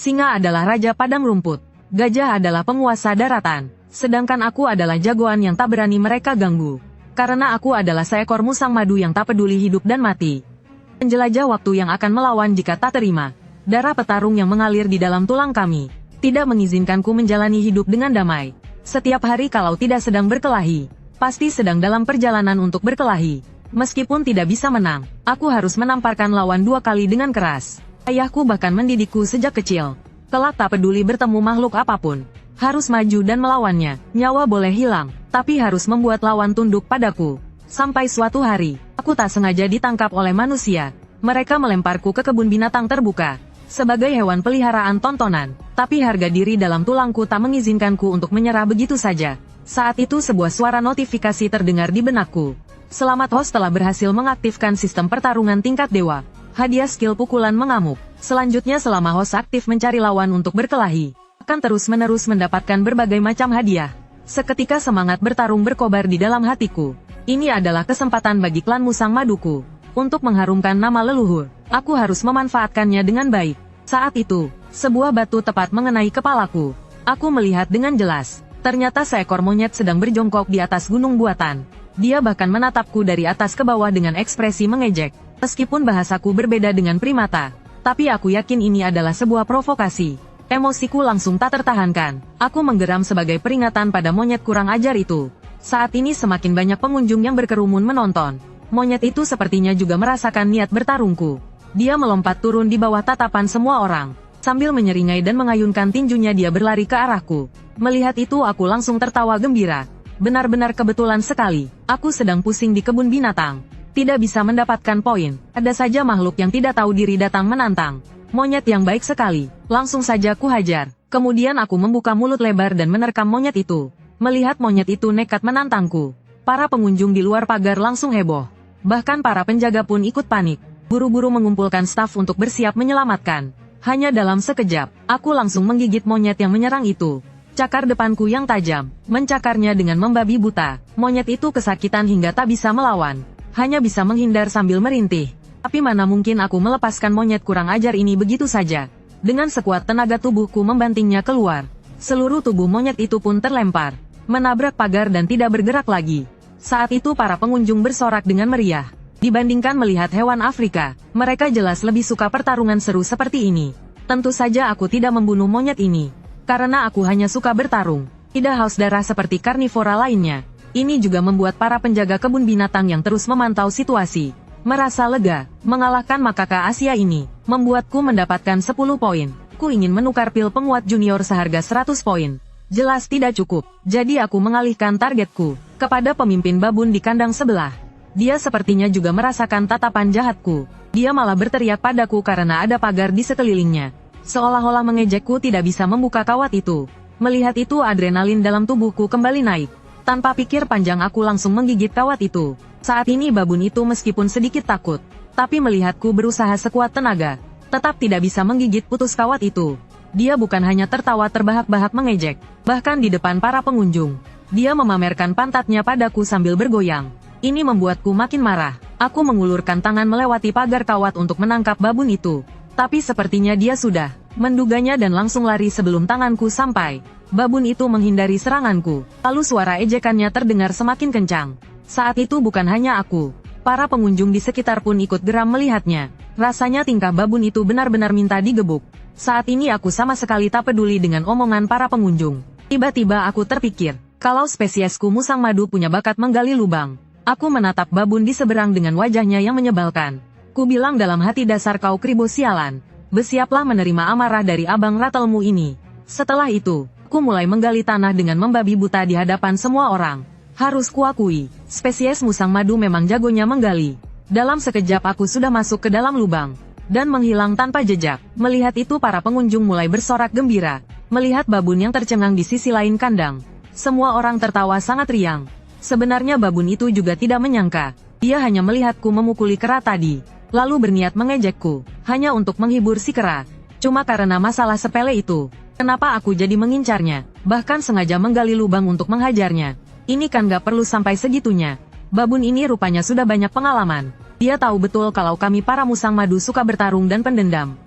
Singa adalah raja padang rumput. Gajah adalah penguasa daratan. Sedangkan aku adalah jagoan yang tak berani mereka ganggu. Karena aku adalah seekor musang madu yang tak peduli hidup dan mati. Penjelajah waktu yang akan melawan jika tak terima. Darah petarung yang mengalir di dalam tulang kami tidak mengizinkanku menjalani hidup dengan damai. Setiap hari kalau tidak sedang berkelahi, pasti sedang dalam perjalanan untuk berkelahi. Meskipun tidak bisa menang, aku harus menamparkan lawan 2 kali dengan keras. Ayahku bahkan mendidikku sejak kecil. Kelak tak peduli bertemu makhluk apapun, harus maju dan melawannya. Nyawa boleh hilang, tapi harus membuat lawan tunduk padaku. Sampai suatu hari, aku tak sengaja ditangkap oleh manusia. Mereka melemparku ke kebun binatang terbuka sebagai hewan peliharaan tontonan. Tapi harga diri dalam tulangku tak mengizinkanku untuk menyerah begitu saja. Saat itu sebuah suara notifikasi terdengar di benakku. Selamat host telah berhasil mengaktifkan sistem pertarungan tingkat dewa. Hadiah skill pukulan mengamuk. Selanjutnya selama host aktif mencari lawan untuk berkelahi, akan terus-menerus mendapatkan berbagai macam hadiah. Seketika semangat bertarung berkobar di dalam hatiku. Ini adalah kesempatan bagi klan Musang Maduku untuk mengharumkan nama leluhur. Aku harus memanfaatkannya dengan baik. Saat itu, sebuah batu tepat mengenai kepalaku. Aku melihat dengan jelas. Ternyata seekor monyet sedang berjongkok di atas gunung buatan. Dia bahkan menatapku dari atas ke bawah dengan ekspresi mengejek. Meskipun bahasaku berbeda dengan primata, tapi aku yakin ini adalah sebuah provokasi. Emosiku langsung tak tertahankan. Aku menggeram sebagai peringatan pada monyet kurang ajar itu. Saat ini semakin banyak pengunjung yang berkerumun menonton. Monyet itu sepertinya juga merasakan niat bertarungku. Dia melompat turun di bawah tatapan semua orang. Sambil menyeringai dan mengayunkan tinjunya dia berlari ke arahku. Melihat itu aku langsung tertawa gembira. Benar-benar kebetulan sekali. Aku sedang pusing di kebun binatang. Tidak bisa mendapatkan poin. Ada saja makhluk yang tidak tahu diri datang menantang. Monyet yang baik sekali. Langsung saja ku hajar. Kemudian aku membuka mulut lebar dan menerkam monyet itu. Melihat monyet itu nekat menantangku, para pengunjung di luar pagar langsung heboh. Bahkan para penjaga pun ikut panik. Buru-buru mengumpulkan staf untuk bersiap menyelamatkan. Hanya dalam sekejap, aku langsung menggigit monyet yang menyerang itu. Cakar depanku yang tajam, mencakarnya dengan membabi buta. Monyet itu kesakitan hingga tak bisa melawan. Hanya bisa menghindar sambil merintih. Tapi mana mungkin aku melepaskan monyet kurang ajar ini begitu saja. Dengan sekuat tenaga tubuhku membantingnya keluar. Seluruh tubuh monyet itu pun terlempar, menabrak pagar dan tidak bergerak lagi. Saat itu para pengunjung bersorak dengan meriah. Dibandingkan melihat hewan Afrika, mereka jelas lebih suka pertarungan seru seperti ini. Tentu saja aku tidak membunuh monyet ini. Karena aku hanya suka bertarung, tidak haus darah seperti karnivora lainnya. Ini juga membuat para penjaga kebun binatang yang terus memantau situasi merasa lega. Mengalahkan makaka Asia ini membuatku mendapatkan 10 poin. Ku ingin menukar pil penguat junior seharga 100 poin. Jelas tidak cukup, jadi aku mengalihkan targetku kepada pemimpin babun di kandang sebelah. Dia sepertinya juga merasakan tatapan jahatku. Dia malah berteriak padaku karena ada pagar di sekelilingnya. Seolah-olah mengejekku tidak bisa membuka kawat itu. Melihat itu adrenalin dalam tubuhku kembali naik. Tanpa pikir panjang aku langsung menggigit kawat itu. Saat ini babun itu meskipun sedikit takut, tapi melihatku berusaha sekuat tenaga, tetap tidak bisa menggigit putus kawat itu. Dia bukan hanya tertawa terbahak-bahak mengejek, bahkan di depan para pengunjung. Dia memamerkan pantatnya padaku sambil bergoyang. Ini membuatku makin marah. Aku mengulurkan tangan melewati pagar kawat untuk menangkap babun itu. Tapi sepertinya dia sudah menduganya dan langsung lari sebelum tanganku sampai. Babun itu menghindari seranganku. Lalu suara ejekannya terdengar semakin kencang. Saat itu bukan hanya aku. Para pengunjung di sekitar pun ikut geram melihatnya. Rasanya tingkah babun itu benar-benar minta digebuk. Saat ini aku sama sekali tak peduli dengan omongan para pengunjung. Tiba-tiba aku terpikir, kalau spesiesku musang madu punya bakat menggali lubang. Aku menatap babun di seberang dengan wajahnya yang menyebalkan. Ku bilang dalam hati, dasar kau kribo sialan. Bersiaplah menerima amarah dari abang ratelmu ini. Setelah itu, ku mulai menggali tanah dengan membabi buta di hadapan semua orang. Harus kuakui, spesies musang madu memang jagonya menggali. Dalam sekejap aku sudah masuk ke dalam lubang dan menghilang tanpa jejak. Melihat itu para pengunjung mulai bersorak gembira. Melihat babun yang tercengang di sisi lain kandang, semua orang tertawa sangat riang. Sebenarnya babun itu juga tidak menyangka. Dia hanya melihatku memukuli kera tadi, lalu berniat mengejekku, hanya untuk menghibur si kera. Cuma karena masalah sepele itu, kenapa aku jadi mengincarnya, bahkan sengaja menggali lubang untuk menghajarnya. Ini kan gak perlu sampai segitunya. Babun ini rupanya sudah banyak pengalaman. Dia tahu betul kalau kami para musang madu suka bertarung dan pendendam.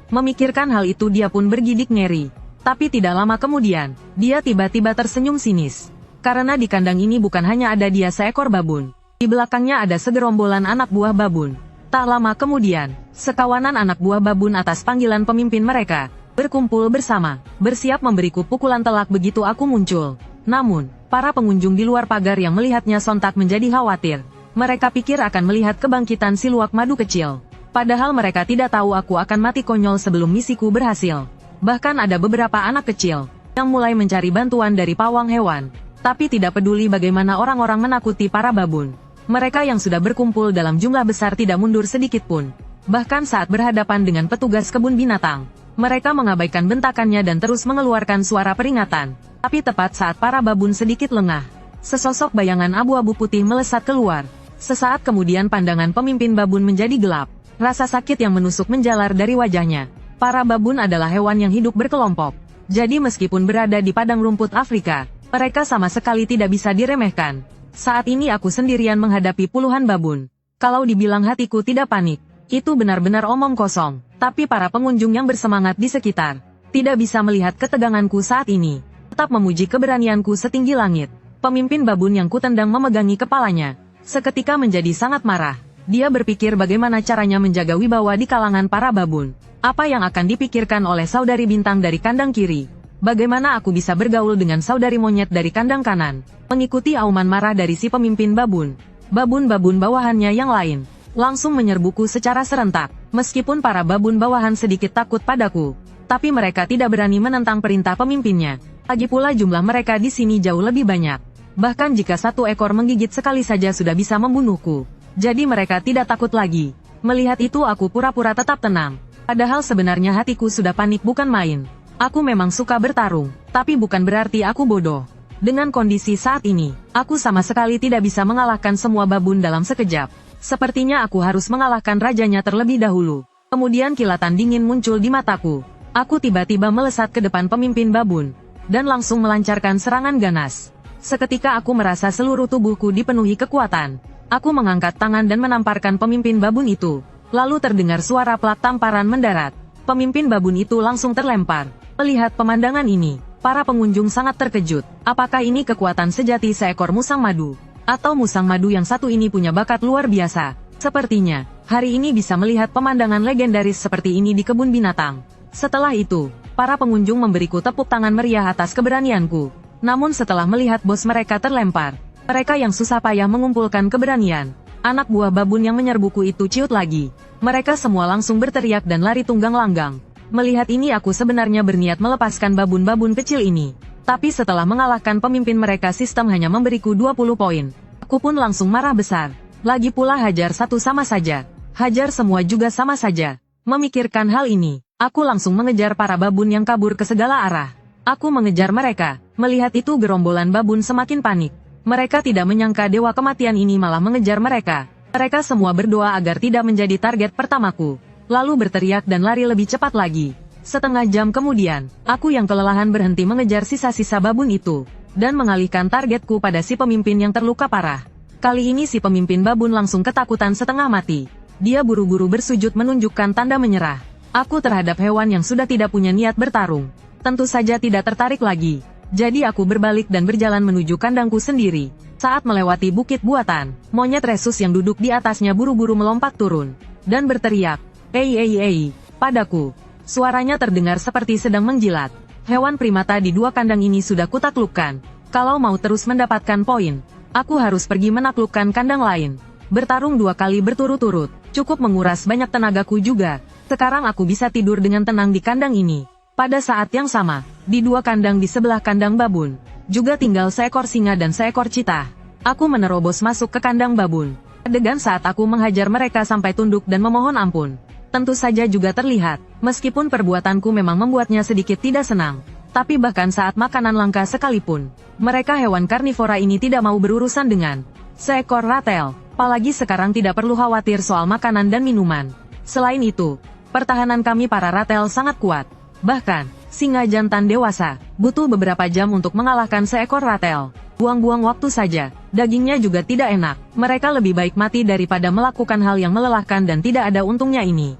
Memikirkan hal itu dia pun bergidik ngeri. Tapi tidak lama kemudian, dia tiba-tiba tersenyum sinis. Karena di kandang ini bukan hanya ada dia seekor babun. Di belakangnya ada segerombolan anak buah babun. Tak lama kemudian, sekawanan anak buah babun atas panggilan pemimpin mereka, berkumpul bersama, bersiap memberiku pukulan telak begitu aku muncul. Namun, para pengunjung di luar pagar yang melihatnya sontak menjadi khawatir. Mereka pikir akan melihat kebangkitan si luwak madu kecil. Padahal mereka tidak tahu aku akan mati konyol sebelum misiku berhasil. Bahkan ada beberapa anak kecil yang mulai mencari bantuan dari pawang hewan. Tapi tidak peduli bagaimana orang-orang menakuti para babun. Mereka yang sudah berkumpul dalam jumlah besar tidak mundur sedikit pun. Bahkan saat berhadapan dengan petugas kebun binatang, mereka mengabaikan bentakannya dan terus mengeluarkan suara peringatan. Tapi tepat saat para babun sedikit lengah, sesosok bayangan abu-abu putih melesat keluar. Sesaat kemudian pandangan pemimpin babun menjadi gelap. Rasa sakit yang menusuk menjalar dari wajahnya. Para babun adalah hewan yang hidup berkelompok. Jadi meskipun berada di padang rumput Afrika, mereka sama sekali tidak bisa diremehkan. Saat ini aku sendirian menghadapi puluhan babun. Kalau dibilang hatiku tidak panik, itu benar-benar omong kosong. Tapi para pengunjung yang bersemangat di sekitar, tidak bisa melihat keteganganku saat ini. Tetap memuji keberanianku setinggi langit. Pemimpin babun yang kutendang memegangi kepalanya. Seketika menjadi sangat marah. Dia berpikir bagaimana caranya menjaga wibawa di kalangan para babun. Apa yang akan dipikirkan oleh saudari bintang dari kandang kiri? Bagaimana aku bisa bergaul dengan saudari monyet dari kandang kanan? Mengikuti auman marah dari si pemimpin babun. Babun-babun bawahannya yang lain langsung menyerbuku secara serentak. Meskipun para babun bawahan sedikit takut padaku, tapi mereka tidak berani menentang perintah pemimpinnya. Lagi pula jumlah mereka di sini jauh lebih banyak. Bahkan jika satu ekor menggigit sekali saja sudah bisa membunuhku. Jadi mereka tidak takut lagi. Melihat itu aku pura-pura tetap tenang. Padahal sebenarnya hatiku sudah panik bukan main. Aku memang suka bertarung, tapi bukan berarti aku bodoh. Dengan kondisi saat ini, aku sama sekali tidak bisa mengalahkan semua babun dalam sekejap. Sepertinya aku harus mengalahkan rajanya terlebih dahulu. Kemudian kilatan dingin muncul di mataku. Aku tiba-tiba melesat ke depan pemimpin babun, dan langsung melancarkan serangan ganas. Seketika aku merasa seluruh tubuhku dipenuhi kekuatan. Aku mengangkat tangan dan menamparkan pemimpin babun itu. Lalu terdengar suara plak tamparan mendarat. Pemimpin babun itu langsung terlempar. Melihat pemandangan ini, para pengunjung sangat terkejut. Apakah ini kekuatan sejati seekor musang madu? Atau musang madu yang satu ini punya bakat luar biasa? Sepertinya, hari ini bisa melihat pemandangan legendaris seperti ini di kebun binatang. Setelah itu, para pengunjung memberiku tepuk tangan meriah atas keberanianku. Namun setelah melihat bos mereka terlempar, mereka yang susah payah mengumpulkan keberanian, anak buah babun yang menyerbuku itu ciut lagi. Mereka semua langsung berteriak dan lari tunggang langgang. Melihat ini aku sebenarnya berniat melepaskan babun-babun kecil ini. Tapi setelah mengalahkan pemimpin mereka sistem hanya memberiku 20 poin. Aku pun langsung marah besar. Lagi pula hajar satu sama saja. Hajar semua juga sama saja. Memikirkan hal ini, aku langsung mengejar para babun yang kabur ke segala arah. Aku mengejar mereka. Melihat itu gerombolan babun semakin panik. Mereka tidak menyangka dewa kematian ini malah mengejar mereka. Mereka semua berdoa agar tidak menjadi target pertamaku. Lalu berteriak dan lari lebih cepat lagi. Setengah jam kemudian, aku yang kelelahan berhenti mengejar sisa-sisa babun itu, dan mengalihkan targetku pada si pemimpin yang terluka parah. Kali ini si pemimpin babun langsung ketakutan setengah mati. Dia buru-buru bersujud menunjukkan tanda menyerah. Aku terhadap hewan yang sudah tidak punya niat bertarung, tentu saja tidak tertarik lagi. Jadi aku berbalik dan berjalan menuju kandangku sendiri. Saat melewati bukit buatan, monyet resus yang duduk di atasnya buru-buru melompat turun, dan berteriak, "Ei, padaku." Suaranya terdengar seperti sedang menjilat. Hewan primata di dua kandang ini sudah kutaklukkan. Kalau mau terus mendapatkan poin, aku harus pergi menaklukkan kandang lain. Bertarung 2 kali berturut-turut, cukup menguras banyak tenagaku juga. Sekarang aku bisa tidur dengan tenang di kandang ini. Pada saat yang sama, di 2 kandang di sebelah kandang babun, juga tinggal seekor singa dan seekor citah. Aku menerobos masuk ke kandang babun. Adegan saat aku menghajar mereka sampai tunduk dan memohon ampun, tentu saja juga terlihat. Meskipun perbuatanku memang membuatnya sedikit tidak senang, tapi bahkan saat makanan langka sekalipun, mereka hewan karnivora ini tidak mau berurusan dengan seekor ratel. Apalagi sekarang tidak perlu khawatir soal makanan dan minuman. Selain itu, pertahanan kami para ratel sangat kuat. Bahkan, singa jantan dewasa butuh beberapa jam untuk mengalahkan seekor ratel. Buang-buang waktu saja, dagingnya juga tidak enak. Mereka lebih baik mati daripada melakukan hal yang melelahkan dan tidak ada untungnya ini.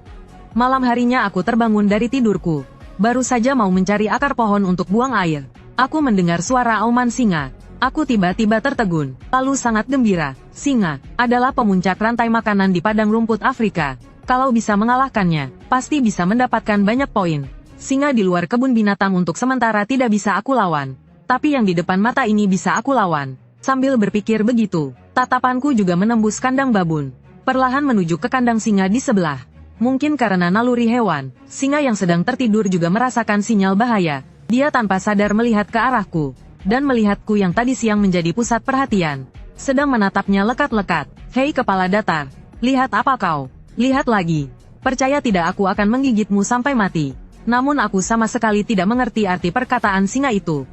Malam harinya aku terbangun dari tidurku. Baru saja mau mencari akar pohon untuk buang air. Aku mendengar suara auman singa. Aku tiba-tiba tertegun, lalu sangat gembira. Singa adalah pemuncak rantai makanan di padang rumput Afrika. Kalau bisa mengalahkannya, pasti bisa mendapatkan banyak poin. Singa di luar kebun binatang untuk sementara tidak bisa aku lawan. Tapi yang di depan mata ini bisa aku lawan. Sambil berpikir begitu, tatapanku juga menembus kandang babun. Perlahan menuju ke kandang singa di sebelah. Mungkin karena naluri hewan, singa yang sedang tertidur juga merasakan sinyal bahaya. Dia tanpa sadar melihat ke arahku. Dan melihatku yang tadi siang menjadi pusat perhatian. Sedang menatapnya lekat-lekat. Hei kepala datar, lihat apa kau? Lihat lagi. Percaya tidak aku akan menggigitmu sampai mati. Namun aku sama sekali tidak mengerti arti perkataan singa itu.